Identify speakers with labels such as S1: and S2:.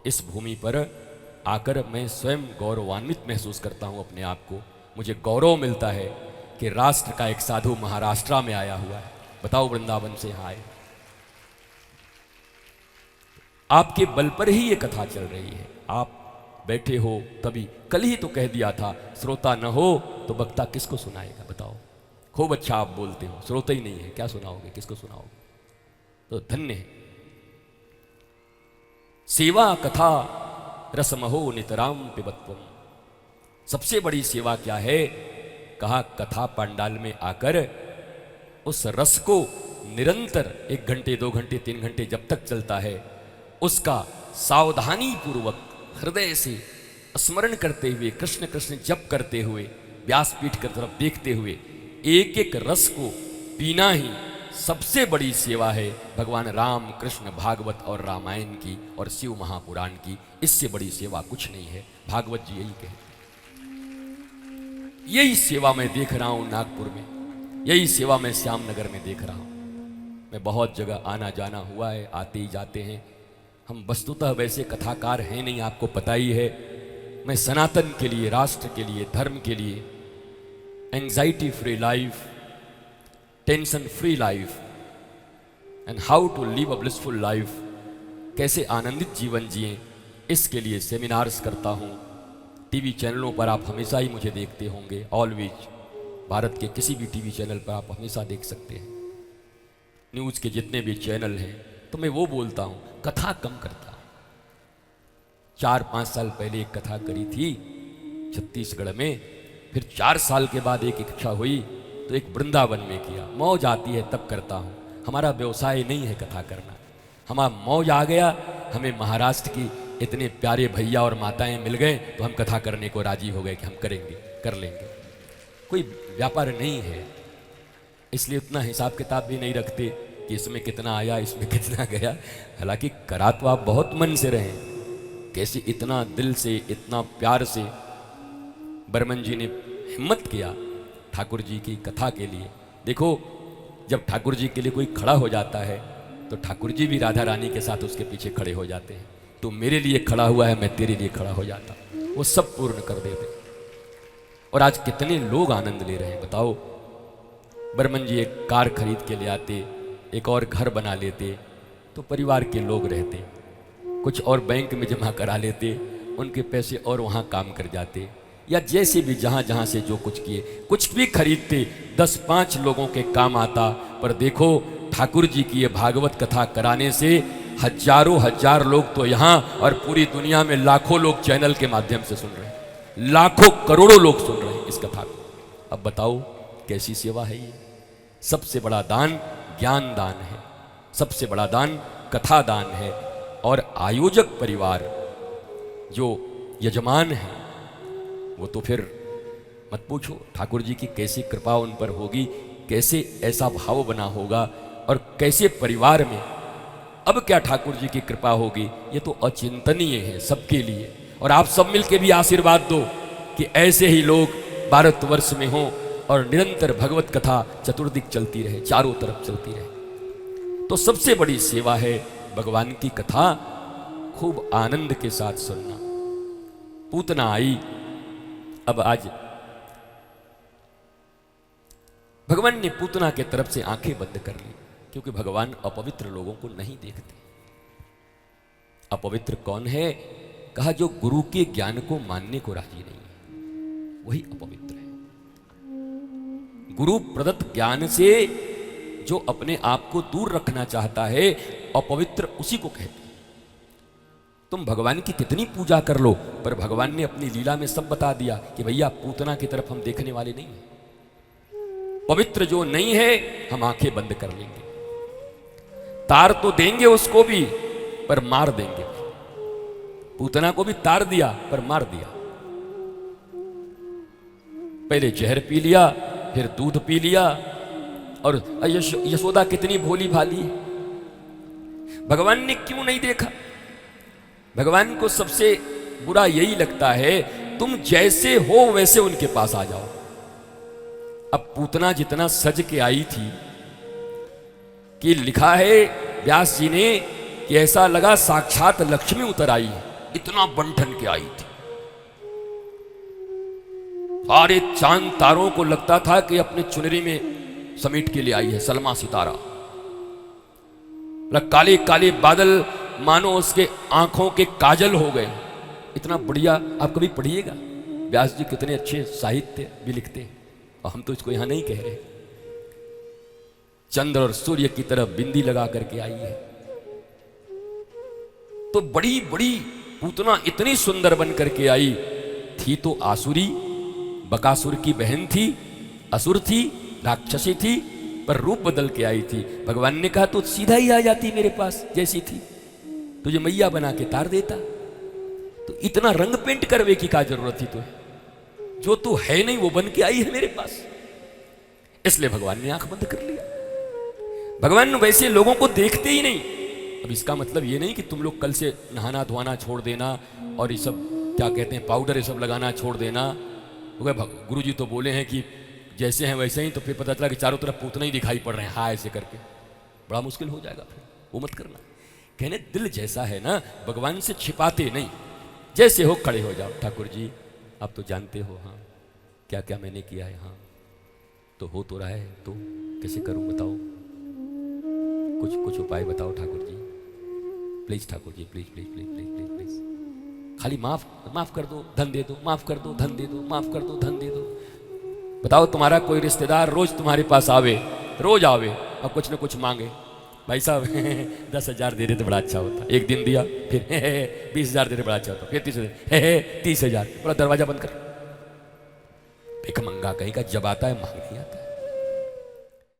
S1: इस भूमि पर आकर मैं स्वयं गौरवान्वित महसूस करता हूँ अपने आप को। मुझे गौरव मिलता है कि राष्ट्र का एक साधु महाराष्ट्र में आया हुआ है। बताओ, वृंदावन से यहाँ आए, आपके बल पर ही ये कथा चल रही है। आप बैठे हो तभी, कल ही तो कह दिया था, श्रोता न हो तो वक्ता किसको सुनाएगा। बताओ, खूब अच्छा आप बोलते हो, श्रोता ही नहीं है, क्या सुनाओगे, किसको सुनाओगे। तो धन्य है। सेवा कथा रसमहो नितराम पिबत्वम। सबसे बड़ी सेवा क्या है? कहा कथा पंडाल में आकर उस रस को निरंतर 1 घंटे 2 घंटे 3 घंटे जब तक चलता है, उसका सावधानी पूर्वक हृदय से स्मरण करते हुए, कृष्ण कृष्ण जप करते हुए, व्यासपीठ की तरफ देखते हुए एक एक रस को पीना ही सबसे बड़ी सेवा है भगवान राम कृष्ण भागवत और रामायण की और शिव महापुराण की। इससे बड़ी सेवा कुछ नहीं है। भागवत जी यही कहते, यही सेवा मैं देख रहा हूं नागपुर में, यही सेवा मैं श्यामनगर में देख रहा हूं। मैं बहुत जगह आना जाना हुआ है, आते ही जाते हैं। हम वस्तुतः वैसे कथाकार हैं नहीं, आपको पता ही है। मैं सनातन के लिए, राष्ट्र के लिए, धर्म के लिए, anxiety free life, tension free life and how to live a blissful life, कैसे आनंदित जीवन जिएं, इसके लिए सेमिनार्स करता हूं। टीवी चैनलों पर आप हमेशा ही मुझे देखते होंगे, ऑलवेज। भारत के किसी भी टीवी चैनल पर आप हमेशा देख सकते हैं। न्यूज़ के जितने भी चैनल हैं, तो मैं वो बोलता हूं, कथा कम करता हूं। 4-5 साल पहले एक कथा करी थी छत्तीसगढ़ में, फिर 4 साल के बाद एक इच्छा हुई तो एक वृंदावन में किया। मौज आती है तब करता हूँ। हमारा व्यवसाय नहीं है कथा करना, हमारा मौज आ गया। हमें महाराष्ट्र की इतने प्यारे भैया और माताएं मिल गए तो हम कथा करने को राजी हो गए कि हम करेंगे, कर लेंगे। कोई व्यापार नहीं है, इसलिए उतना हिसाब किताब भी नहीं रखते कि इसमें कितना आया, इसमें कितना गया। हालांकि करा तो आप बहुत मन से रहें, कैसे इतना दिल से, इतना प्यार से बर्मन जी ने हिम्मत किया ठाकुर जी की कथा के लिए। देखो, जब ठाकुर जी के लिए कोई खड़ा हो जाता है तो ठाकुर जी भी राधा रानी के साथ उसके पीछे खड़े हो जाते हैं। तो मेरे लिए खड़ा हुआ है, मैं तेरे लिए खड़ा हो जाता, वो सब पूर्ण कर देते। और आज कितने लोग आनंद ले रहे हैं बताओ। बर्मन जी एक कार खरीद के ले आते, एक और घर बना लेते, तो परिवार के लोग रहते, कुछ और बैंक में जमा करा लेते, उनके पैसे और वहाँ काम कर जाते, या जैसे भी जहाँ जहाँ से जो कुछ किए, कुछ भी खरीदते, 10-5 लोगों के काम आता। पर देखो, ठाकुर जी की ये भागवत कथा कराने से हजारों हजार लोग तो यहाँ और पूरी दुनिया में लाखों लोग चैनल के माध्यम से सुन रहे हैं, लाखों करोड़ों लोग सुन रहे हैं इस कथा को। अब बताओ कैसी सेवा है ये। सबसे बड़ा दान ज्ञान दान है, सबसे बड़ा दान कथा दान है। और आयोजक परिवार जो यजमान है, वो तो फिर मत पूछो ठाकुर जी की कैसी कृपा उन पर होगी, कैसे ऐसा भाव बना होगा, और कैसे परिवार में अब क्या ठाकुर जी की कृपा होगी, ये तो अचिंतनीय है सबके लिए। और आप सब मिलके भी आशीर्वाद दो कि ऐसे ही लोग भारतवर्ष में हों और निरंतर भगवत कथा चतुर्दिक चलती रहे, चारों तरफ चलती रहे। तो सबसे बड़ी सेवा है भगवान की कथा खूब आनंद के साथ सुनना। पूतना आई, अब आज भगवान ने पूतना के तरफ से आंखें बंद कर ली, क्योंकि भगवान अपवित्र लोगों को नहीं देखते। अपवित्र कौन है? कहा जो गुरु के ज्ञान को मानने को राजी नहीं है, वही अपवित्र है। गुरु प्रदत्त ज्ञान से जो अपने आप को दूर रखना चाहता है, अपवित्र उसी को कहते हैं। तुम भगवान की कितनी पूजा कर लो, पर भगवान ने अपनी लीला में सब बता दिया कि भैया पूतना की तरफ हम देखने वाले नहीं हैं। पवित्र जो नहीं है, हम आंखें बंद कर लेंगे, तार तो देंगे उसको भी, पर मार देंगे। पूतना को भी तार दिया पर मार दिया। पहले जहर पी लिया, फिर दूध पी लिया। और यशोदा कितनी भोली भाली है, भगवान ने क्यों नहीं देखा? भगवान को सबसे बुरा यही लगता है, तुम जैसे हो वैसे उनके पास आ जाओ। अब पूतना जितना सज के आई थी कि लिखा है व्यास जी ने कि ऐसा लगा साक्षात लक्ष्मी उतर आई है। इतना बंठन के आई थी, सारे चांद तारों को लगता था कि अपने चुनरी में समेट के लिए आई है सलमा सितारा। काले काले बादल मानो उसके आंखों के काजल हो गए। इतना बढ़िया, आप कभी पढ़िएगा, व्यास जी कितने अच्छे साहित्य भी लिखते हैं, और हम तो इसको यहां नहीं कह रहे। चंद्र और सूर्य की तरफ बिंदी लगा करके आई है, तो बड़ी बड़ी पूतना इतनी सुंदर बन करके आई थी। तो आसुरी, बकासुर की बहन थी, असुर थी, राक्षसी थी, पर रूप बदल के आई थी। भगवान ने कहा तो सीधा ही आ जाती मेरे पास जैसी थी, तुझे मैया बना के तार देता। तो इतना रंग पेंट करवे की क्या जरूरत थी तुझे? जो तू है नहीं वो बन के आई है मेरे पास। इसलिए भगवान ने आंख बंद कर लिया। भगवान वैसे लोगों को देखते ही नहीं। अब इसका मतलब ये नहीं कि तुम लोग कल से नहाना धोना छोड़ देना और ये सब क्या कहते हैं पाउडर ये सब लगाना छोड़ देना। गुरु जी तो बोले हैं कि जैसे हैं वैसे ही, तो फिर पता चला कि चारों तरफ पूतना ही दिखाई पड़ रहे हैं, हाँ ऐसे करके बड़ा मुश्किल हो जाएगा। फिर वो मत करना। कहने दिल जैसा है ना, भगवान से छिपाते नहीं, जैसे हो खड़े हो जाओ। ठाकुर जी आप तो जानते हो हाँ क्या क्या मैंने किया है, हाँ तो हो तो रहा है, तो कैसे करूं बताओ, कुछ कुछ उपाय बताओ Thakur ji, please Thakur ji, please please please please please please, खाली माफ कर दो, धन दे दो, माफ कर दो, धन दे दो, माफ कर दो, धन दे दो। बताओ तुम्हारा कोई रिश्तेदार रोज तुम्हारे पास आवे, रोज आवे और कुछ न कुछ मांगे, भाई साहब 10,000 दे रहे तो बड़ा अच्छा होता, एक दिन दिया, फिर 20,000 दे रहे बड़ा अच्छा होता, फिर 30,000, बोला दरवाजा बंद कर। भिख मंगा कहीं का जब आता है मांग नहीं आता।